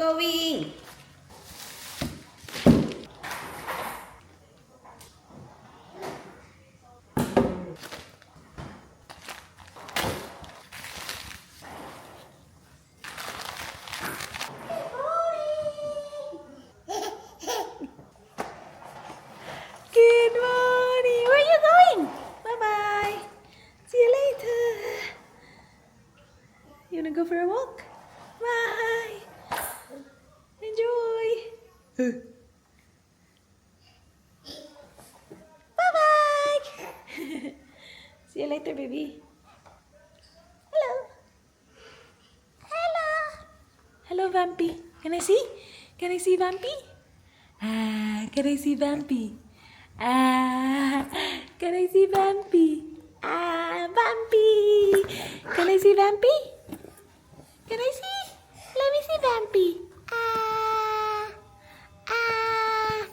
going? Good morning. Where are you going? Bye-bye. See you later. You wanna go for a walk? Bye. Enjoy. Bye-bye. See you later, baby. Hello. Hello. Hello, Vampy. Can I see? Can I see Vampy? Can I see Vampy? Can I see Vampy? Vampy! Can I see Vampy? Can I see? Let me see Vampy.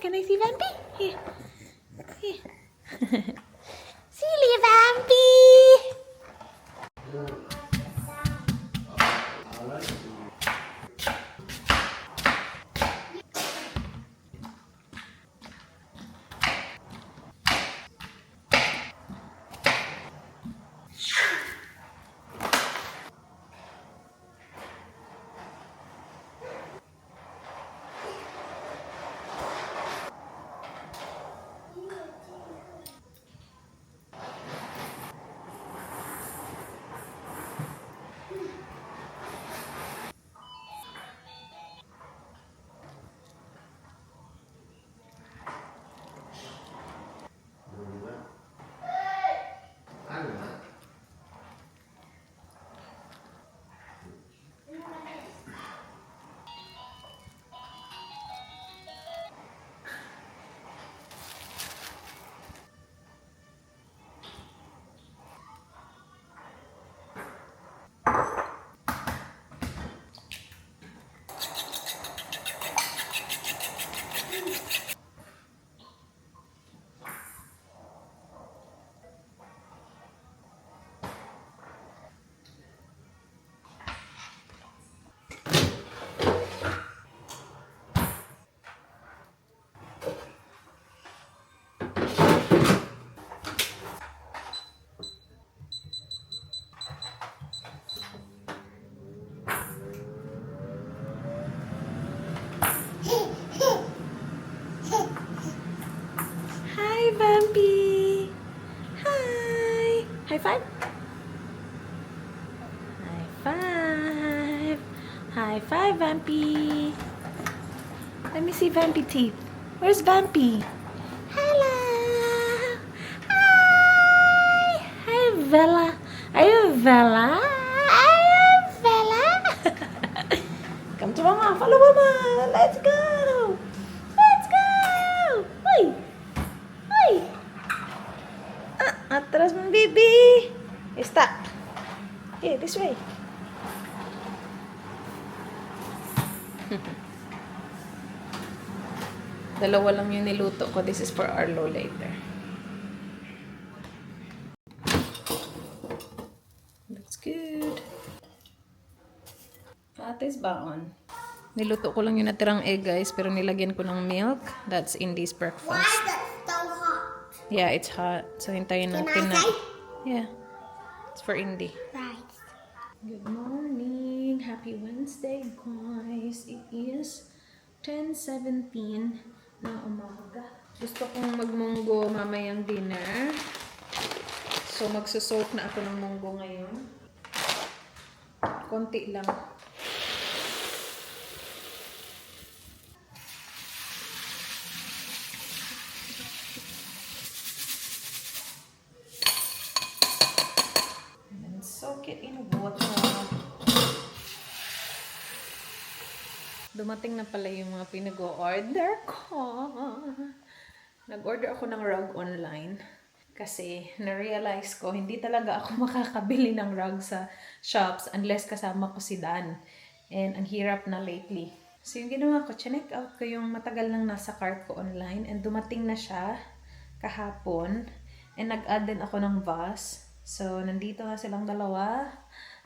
Can I see Vampy? Here. Here. Silly Vampy! Hi, Vampy. Hi. High five. High five. High five, Vampy. Let me see Vampy teeth. Where's Vampy? Hello. Hi. Hi, Bella. Are you Bella? Are you Bella? Come to Mama. Follow Mama. Let's go. Let's go. Hoy. Hoy. Atras mo, baby. Stop. Okay, this way. Dalawa lang yung niluto ko. This is for Arlo later. Looks good. Patis baon. Niluto ko lang yung natirang egg, guys, pero nilagyan ko ng milk. That's Indy's breakfast. Why is it so hot? Yeah, it's hot. So, hintayin natin na. Yeah. It's for Indy. Right. Good morning. Happy Wednesday, guys. It is 10:17 na umaga. Gusto kong magmunggo mamayang dinner. So, magsusoak na ako ng munggo ngayon. Konti lang. Soak it in water. Dumating na pala yung mga pinag-order ko. Nag-order ako ng rug online kasi na-realize ko hindi talaga ako makakabili ng rug sa shops unless kasama ko si Dan. And ang hirap na lately. So yung ginawa ko, check out ko yung matagal nang nasa cart ko online and dumating na siya kahapon. And nag-add din ako ng vase. So, nandito na silang dalawa.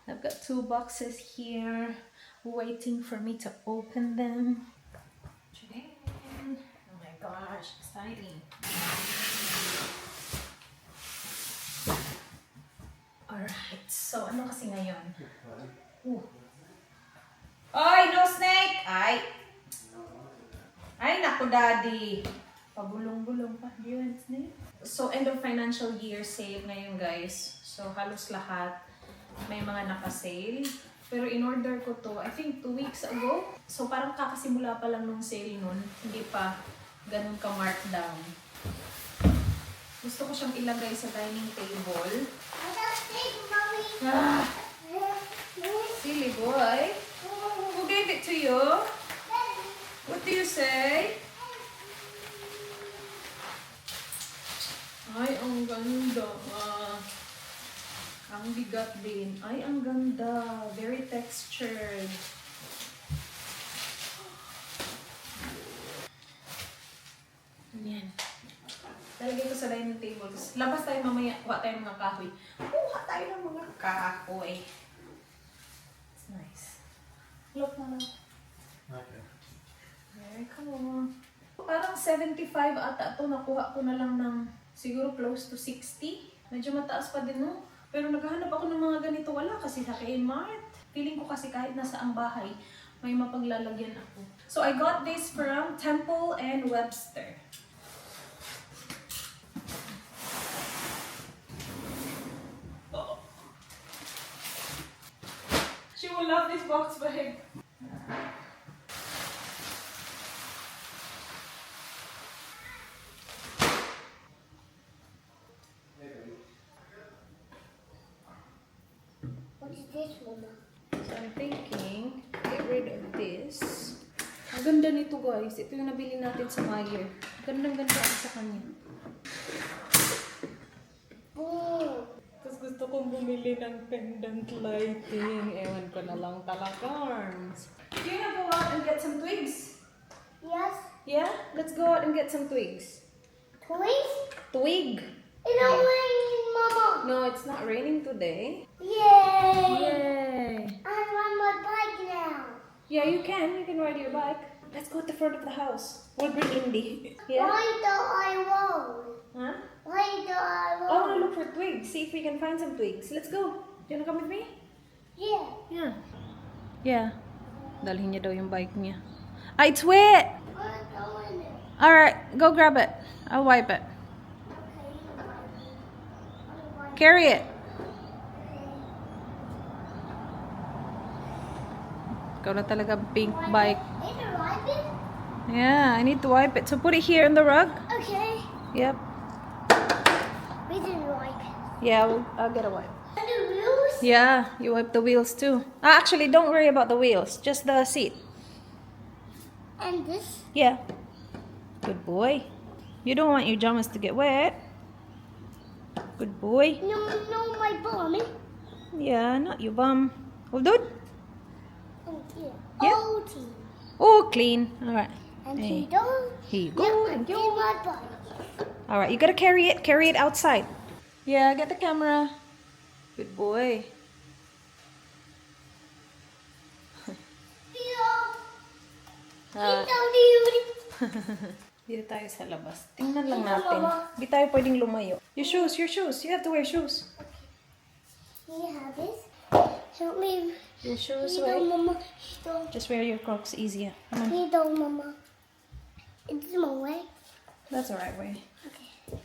I've got 2 boxes here. waiting for me to open them. Oh my gosh, exciting. Alright, so ano kasi ngayon? Oy, no snake! Ay, naku daddy. Pabulong-bulong pa. Do you want snake? So, end of financial year sale ngayon guys. So, halos lahat may mga naka-sale. Pero in-order ko to, I think 2 weeks ago. So, parang kakasimula pa lang nung sale nun. Hindi pa ganun ka-markdown. Gusto ko siyang ilagay sa dining table. Ah, silly boy. Who gave it to you? What do you say? Ay, ang ganda. Ang bigat din. Ay, ang ganda. Very textured. Ayan. Talagay ko sa dining table. Labas tayo mamaya. Kuha tayo ng mga kahoy. Kuha tayo ng mga kahoy. It's nice. Look na lang. Okay. Very cool. Parang 75 ata ito. Nakuha ko na lang ng siguro close to 60. Medyo mataas pa din, no? Pero naghahanap ako ng mga ganito. Wala kasi sa Kmart. Feeling ko kasi kahit nasa ang bahay, may mapaglalagyan ako. So I got this from Temple and Webster. She will love this box bag. What is this, Mama? So I'm thinking, get rid of this. Ang ganda nito guys. Ito yung nabili natin sa Meijer. Gandang-ganda ako sa kanya. Boom! Tapos gusto kong bumili ng pendant lighting. Ewan ko na lang talaga, arms. Do you wanna go out and get some twigs? Yes. Yeah? Let's go out and get some twigs. Toys? Twig! It's not raining, Mama. No, it's not raining today. Yay! Yay! I ride my bike now. Yeah, you can. You can ride your bike. Let's go at the front of the house. We'll bring Indy. Yeah? Why do I roll? Huh? Why do I I roll? want to look for twigs. See if we can find some twigs. Let's go. Do you want to come with me? Yeah. Yeah. Yeah. Dalhin niya daw yung bike niya. Ah, it's wet! I'm going there. Alright, go grab it. I'll wipe it. Carry it. Ikaw na talaga pink bike. Is it ripen? Yeah, I need to wipe it. So put it here in the rug. Okay. Yep. We didn't ripen. Yeah, I'll get a wipe. And the wheels? Yeah, you wipe the wheels too. Ah, actually, don't worry about the wheels. Just the seat. And this? Yeah. Good boy. You don't want your pajamas to get wet. Good boy. No, my bum. Yeah, not your bum. Well done. Oh, yeah. Yeah. Oh, team. Oh, clean. All right. And Hey. he don't. Here you go. Thank you. My bike. All right, you gotta carry it. Carry it outside. Yeah, get the camera. Good boy. Ah. Dito tayo sa labas. Tingnan lang natin. Di tayo pwedeng lumayo. Your shoes, your shoes. You have to wear shoes. Can you have this? Help me. Your shoes, Here, right? Mama. Don't. Just wear your Crocs easier. Come on. Here, don't, Mama. It's my way. That's the right way. Okay.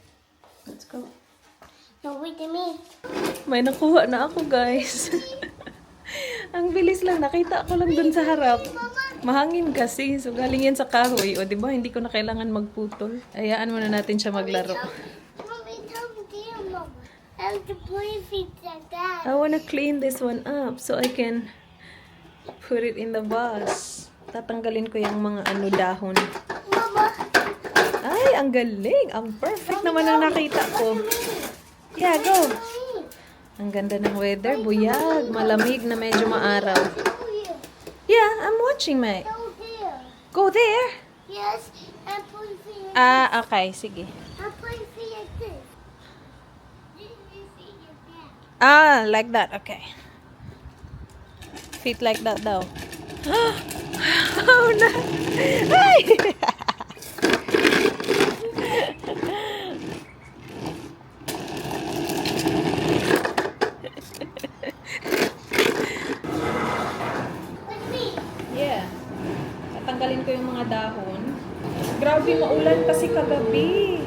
Let's go. No, wait a minute. May nakuha na ako, guys. Ang bilis lang. Nakita ko lang dun sa harap. Mahangin kasi. So, galing yan sa kahoy. O, diba? Hindi ko na kailangan magputol. Hayaan muna natin siya maglaro. Mommy, tell me, dear Mama. I have to play feet like that. I wanna clean this one up so I can put it in the vase. Tatanggalin ko yung mga dahon. Mama. Ay, ang galing. Ang perfect naman ang nakita ko. Yeah, go. Ang ganda ng weather. Buyag. Malamig na medyo maaraw. Go here. Yeah, I'm watching, mate. Go there. Go there. Yes, and put feet like Ah, okay. Sige. I'm putting feet like this. This is feet like that. Ah, like that. Okay. Feet like that daw. Oh no! Ay! With me. Yeah. Tatanggalin ko yung mga dahon. Grabe, maulan kasi kagabi.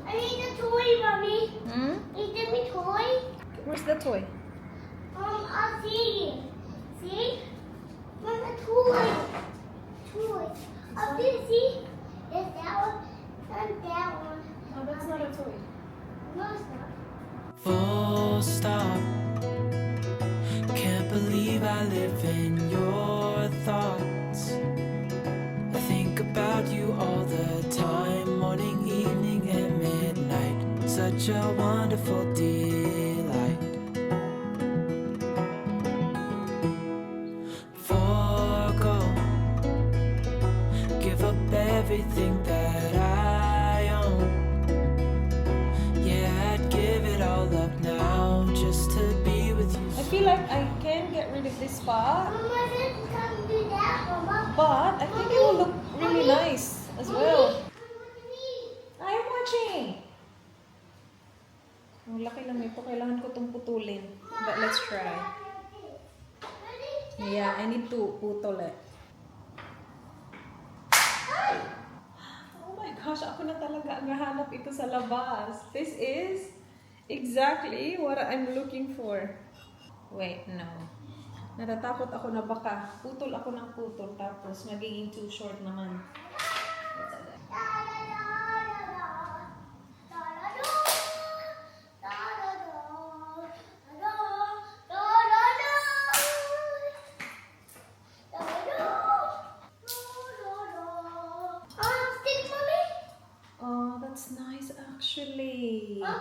I need a toy, Mommy. Hmm? Is there a toy? Where's the toy? I'll see. See? Mom, a toy. Toy. Up there, see? There's that one and that one. Oh, that's not a toy. No, it's not. Full stop. Can't believe I live in your thoughts. I think about you all the time, morning, evening, and midnight. Such a wonderful delight. Forgo, give up everything that I own. Yeah, I'd give it all up now just to be with you. I feel like I can get rid of this spot, Mama didn't come do that, Mama. but I think it will look really nice as well. Mommy. I'm watching! Ang laki lang nito. Kailangan ko itong putulin. But let's try. Yeah, I need to putol it. Oh my gosh, ako na talaga ang hahanap ito sa labas. This is exactly what I'm looking for. Wait, no. Natatakot ako na baka putol ako ng putol tapos magiging too short naman. Oh, that's nice actually. Huh?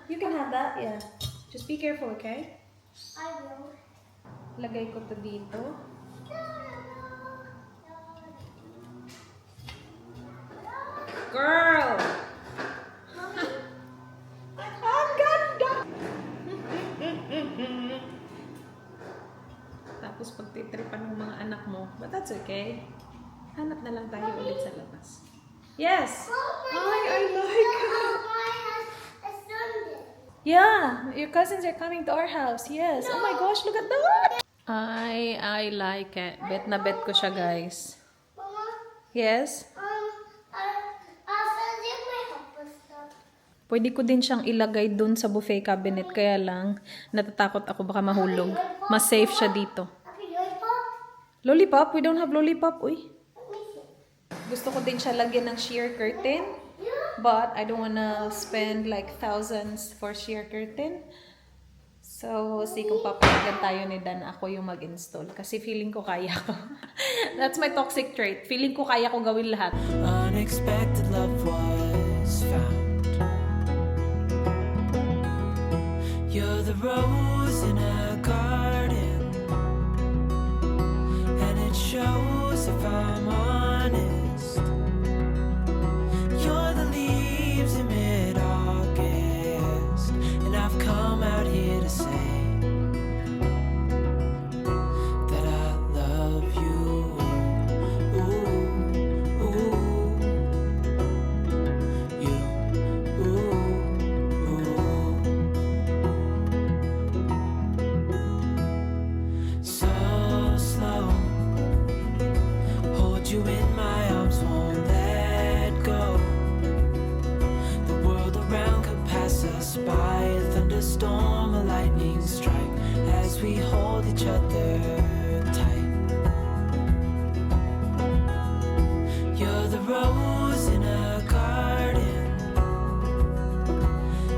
You can have that, yeah. Just be careful, okay? Lagay ko to dito. Girl! Ang ganda! Tapos pagtitripan ng mga anak mo. But that's okay. Hanap na lang tayo ulit sa labas. Yes! I like it! Yeah! Your cousins are coming to our house. Yes! Oh my gosh, look at that! I like it. Bet na bet ko siya, guys. Yes? Pwede ko din siyang ilagay dun sa buffet cabinet. Kaya lang, natatakot ako baka mahulog. Mas safe siya dito. Lollipop? We don't have lollipop. Uy. Gusto ko din siya lagyan ng sheer curtain. But I don't wanna spend like thousands for sheer curtain. So, see kung papayagan tayo ni Dan, ako yung mag-install. Kasi feeling ko kaya ko. That's my toxic trait. Feeling ko kaya ko gawin lahat. Unexpected love was found. You're the rose in a garden, and it shows if I'm honest. You're the leaves in mid-August, and I've come out here to say that I love you. Ooh, ooh, you, ooh, ooh. So slow, hold you in my arms, won't let go. The world around could pass us by, a thunderstorm, a lightning strike, as we hold each other tight. You're the rose in a garden,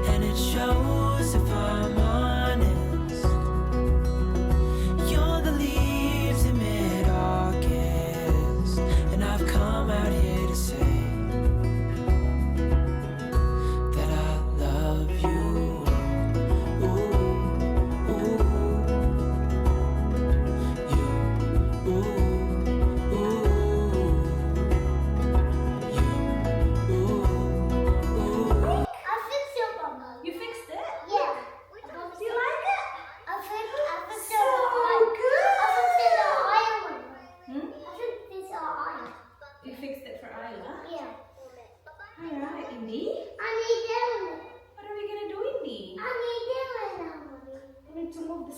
and it shows if I'm honest. You're the leaves in mid-August, and I've come out here to say that I love you. Ooh, ooh,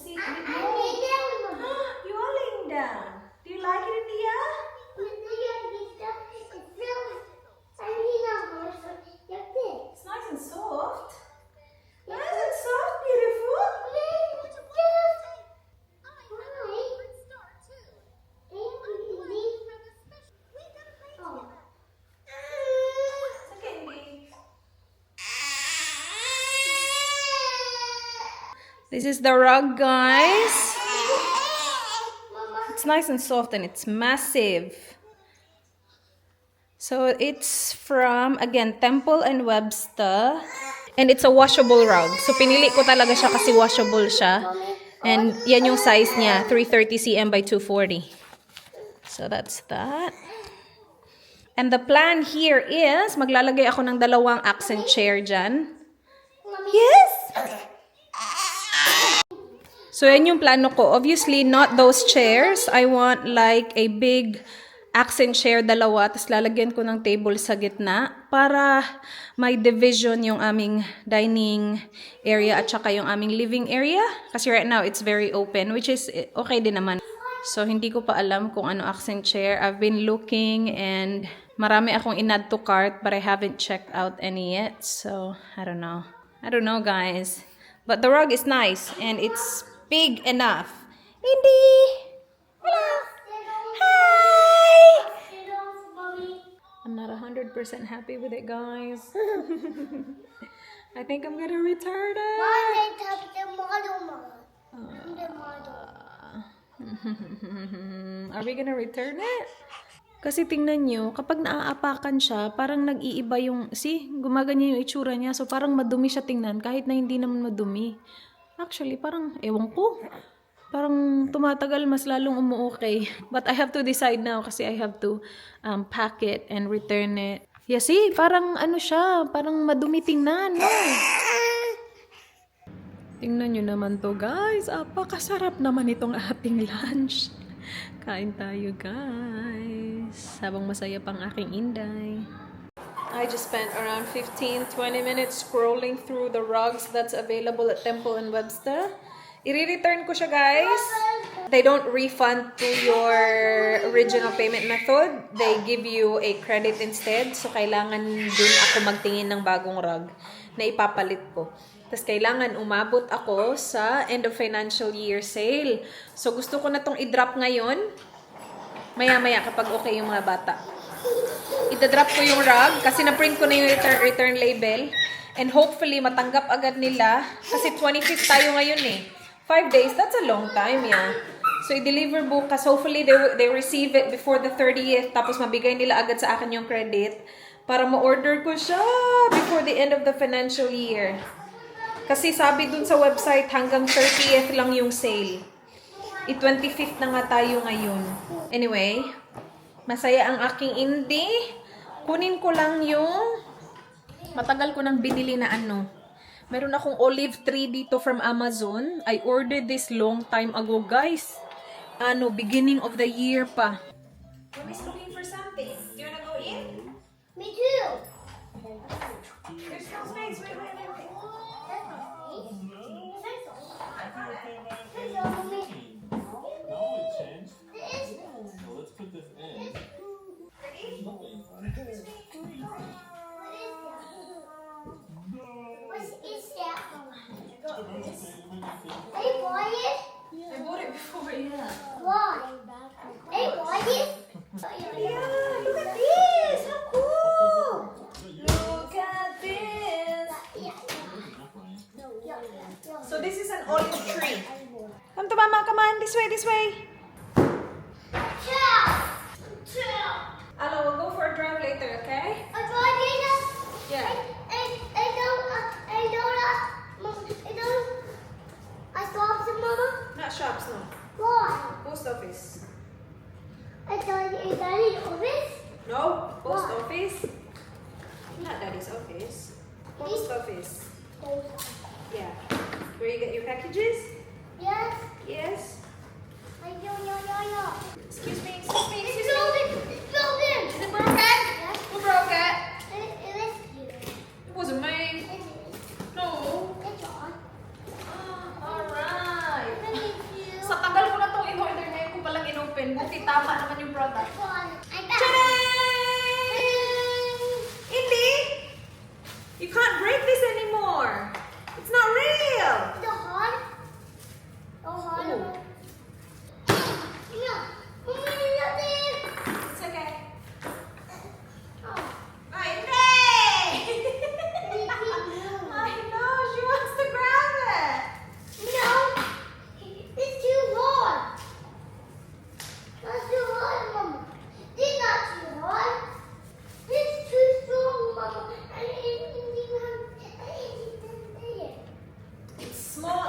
see. I'm laying down, Mama. You are laying down. Do you like it, India? It's nice and soft. Nice and soft, beautiful. It's okay, Indy. This is the rug, guys. It's nice and soft and it's massive. So it's from, again, Temple and Webster. And it's a washable rug. So pinili ko talaga siya kasi washable siya. And yan yung size niya, 330 cm by 240. So that's that. And the plan here is, maglalagay ako ng dalawang accent chair dyan. Yes! So yan yung plano ko. Obviously, not those chairs. I want like a big accent chair, dalawa, tapos lalagyan ko ng table sa gitna para may division yung aming dining area at saka yung aming living area. Kasi right now, it's very open, which is okay din naman. So, hindi ko pa alam kung ano accent chair. I've been looking and marami akong in-add to cart but I haven't checked out any yet. So, I don't know. I don't know, guys. But the rug is nice and it's big enough. Indy! Hello! Hi! I'm not 100% happy with it, guys. I think I'm gonna return it. Are we gonna return it? Kasi tingnan nyo, kapag naaapakan siya, parang nag-iiba yung, see, gumaganya yung itsura niya. So parang madumi siya tingnan kahit na hindi naman madumi. Actually, parang, ewan ko. Parang tumatagal, mas lalong umuokay. But I have to decide now kasi I have to pack it and return it. Yeah, see, parang ano siya, parang madumi tingnan, no? Tingnan nyo naman to, guys. Apakasarap naman itong ating lunch. Kain tayo, guys. Habang masaya pang aking inday. I just spent around 15-20 minutes scrolling through the rugs that's available at Temple and Webster. I-return ko siya, guys. They don't refund to your original payment method. They give you a credit instead. So, kailangan dun ako magtingin ng bagong rug na ipapalit ko. Tapos, kailangan umabot ako sa end of financial year sale. So, gusto ko na tong i-drop ngayon. Maya-maya kapag okay yung mga bata. Ida-drop ko yung rug kasi na-print ko na yung return label. And hopefully, matanggap agad nila. Kasi 25th tayo ngayon eh. 5 days, that's a long time, yeah. So, i-deliver bukas. Hopefully, they receive it before the 30th. Tapos, mabigay nila agad sa akin yung credit para ma-order ko siya before the end of the financial year. Kasi sabi dun sa website, hanggang 30th lang yung sale. I-25th na nga tayo ngayon. Anyway, masaya ang aking Indy. Kunin ko lang yung matagal ko nang binili na ano. Meron akong olive tree dito from Amazon. I ordered this long time ago, guys. Beginning of the year pa. Mommy's looking for something. Do you wanna go in? Me too. There's no space. Wait. Let's put this in. Hey, boy. I bought it before, yeah. Why? Hey, boy. Yeah, look at this. How cool. Look at this. So this is an olive tree. Come to mama, come on. This way. Alo, we'll go for a drive later, okay? Yeah. Not shops, no. Post office. No, post office. Not daddy's office. Post office. Yeah. Where you get your packages? Yes. Yes. Excuse me. It's building. Is it broken? Yes. Who broke it? It is here. It wasn't me. It is. No. It's on. Alright.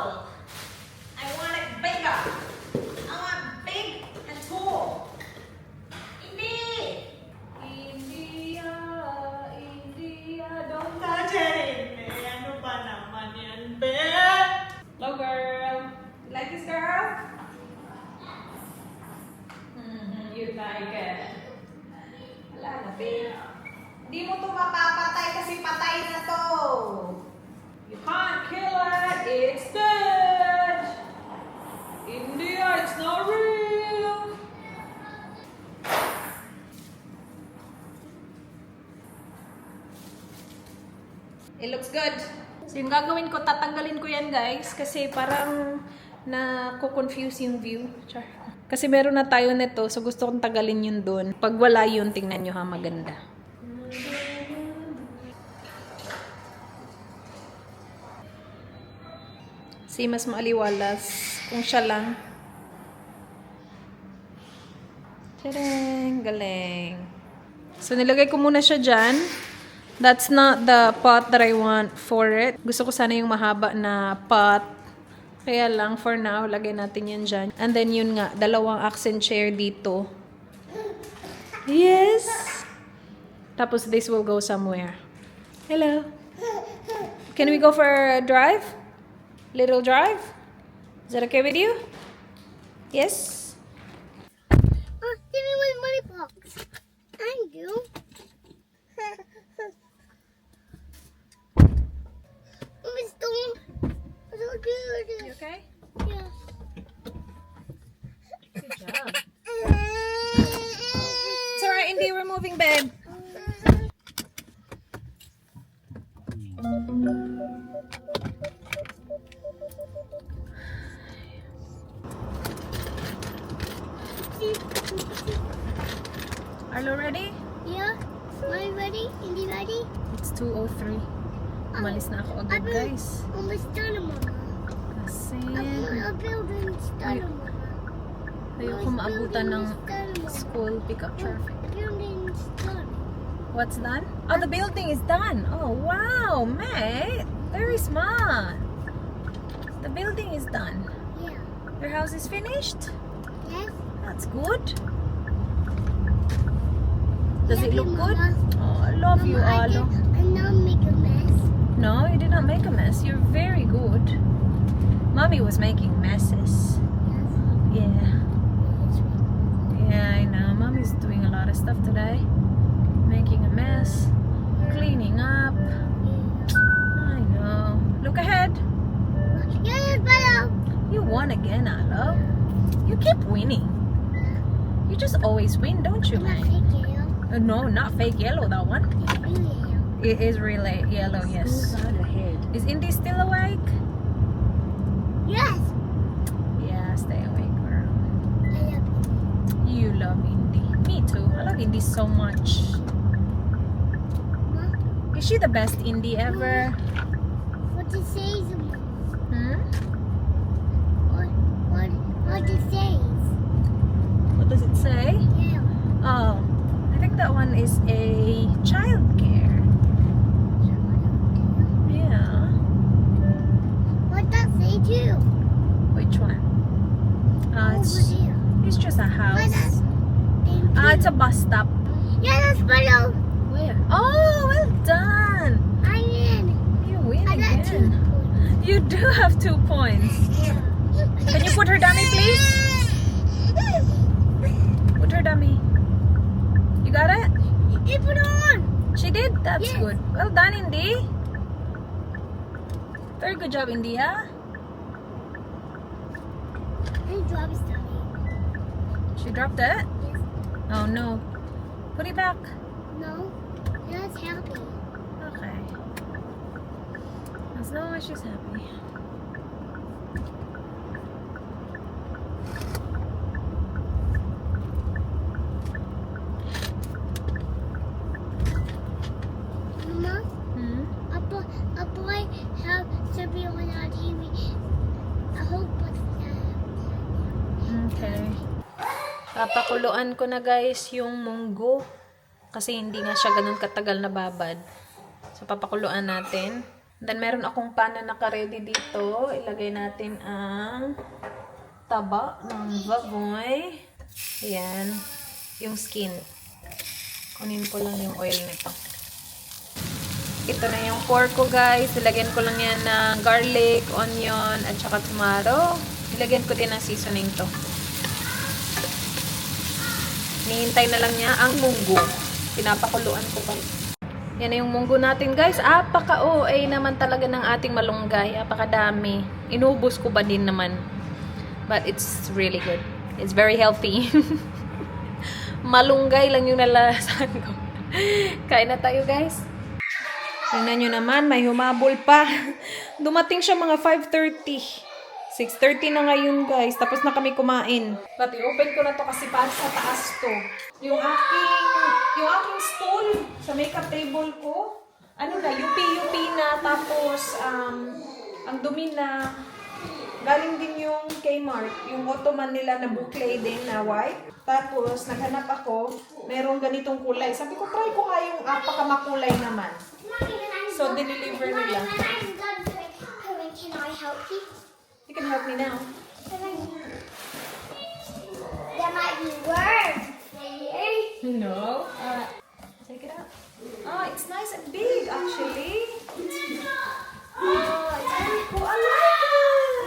I want it bigger. I want big and tall. Indy! India, India, don't touch it. Ano ba naman yan, be? Hello, girl. You like this, girl? You like it. Wala na, be. Hindi mo to mapapatay kasi patay na to. You can't kill it. It's dead. India, it's not real. It looks good. So yung gagawin ko, tatanggalin ko yan guys kasi parang na-confuse yung view. Char. Kasi meron na tayo nito, so gusto kong tagalin yun dun. Pag wala yun, tingnan nyo ha, maganda. See, mas maaliwalas kung siya lang. Tadang! Galing. So, nilagay ko muna siya dyan. That's not the pot that I want for it. Gusto ko sana yung mahaba na pot. Kaya lang, for now, lagay natin yan dyan. And then yun nga, dalawang accent chair dito. Yes! Tapos this will go somewhere. Hello! Can we go for a drive? Little drive? Is that okay with you? Yes? Oh, give me my money box. Thank you. Miss Stone. So good. You okay? Yeah. Good job. It's alright, Indy. We're moving, babe. Are you ready? Yeah. Am I ready? Indy ready? It's 2:03. Umalis na ako agad, guys. Almost done, Mama. Kasi A building's done, Mama. ayoko maabutan ng school pickup traffic. The building's done. What's done? Oh, the building is done. Oh, wow, mate. Very smart. The building is done. Yeah. Your house is finished? Yes. That's good. Does it Love you, look good? Mama. Oh, I love you, Mama, Alo. I now make a mess. No, you did not make a mess. You're very good. Mommy was making messes. Yes. Yeah. Yeah, I know. Mommy's doing a lot of stuff today. Making a mess. Cleaning up. I know. Look ahead. Yes, better. You won again, Alo. You keep winning. You just always win, don't you, I'm not man? fake yellow. No, not fake yellow, that one. It's real yellow. It is really yellow, yes. Is Indy still awake? Yes. Yeah, stay awake, girl. I love you. You love Indy. Me too. I love Indy so much. Mom, Is she the best Indy ever? what it says, Mom? Hmm? What it says? What does it say? Yeah. Oh, I think that one is a child care. Yeah. What that say too? Which one? Over there. It's just a What that? house. It's a bus stop. Yeah, that's better. Where? Oh, well done. I win. You win I got 2 again. points. You do have 2 points. Can you put her dummy, please? Put her dummy. You got it? You put it on. She did? That's Yes. good. Well done, Indy. Very good job, Indy, huh? And drop his tummy. She dropped it? Yes. Oh no. Put it back. No. That's happy. Okay. As long as she's happy. Mama, Hmm? a boy have Serbia on our TV. I hope it's Okay. Papakuluan ko na guys yung munggo. Kasi hindi nga siya ganun katagal na babad. So papakuluan natin. Then, meron akong pan na naka-ready dito. Ilagay natin ang taba ng baboy. Ayan. Yung skin. Kunin ko lang yung oil nito. Ito na yung pork ko, guys. Ilagyan ko lang yan ng garlic, onion, at saka tomato. Ilagyan ko din ng seasoning to. Nihintay na lang niya ang munggo. Pinapakuluan ko pa. Yan na yung munggo natin, guys. Apaka-OA naman talaga ng ating malunggay. Apakadami. Inubos ko ba din naman. But it's really good. It's very healthy. Malunggay lang yung nalalasan ko. Kain na tayo, guys. Tingnan nyo naman, may humabol pa. Dumating siya mga 5:30. 6:30 na ngayon, guys. Tapos na kami kumain. But i-open ko na to kasi para sa taas to. Yung aking stool sa makeup table ko, ano na, UP na. Tapos, ang dumi na. Galing din yung Kmart. Yung Ottoman nila na boucle din na white. Tapos, naghanap ako. Merong ganitong kulay. Sabi ko, try ko nga yung apakamakulay naman. So, dineliver nila. When I'm done cooking, can I help you? You can help me now. There might be worms. No. Take it out. Oh, it's nice and big, actually. Oh, it's very cool. I like it.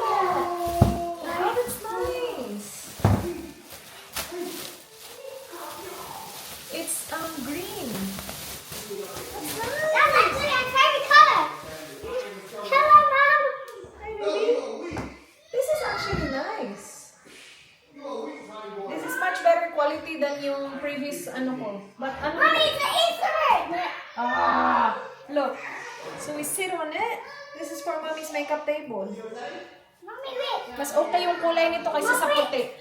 Oh, that's nice. It's green. That's nice. That's actually my favorite color. Hello, Mom. Hi, baby. This is actually nice. This is much better quality than yung previous ano ko. But ano? Mommy, it's an instrument. Look. So we sit on it. This is for Mommy's makeup table. Mommy, wait. Mas okay yung kulay nito kaysa sa puti.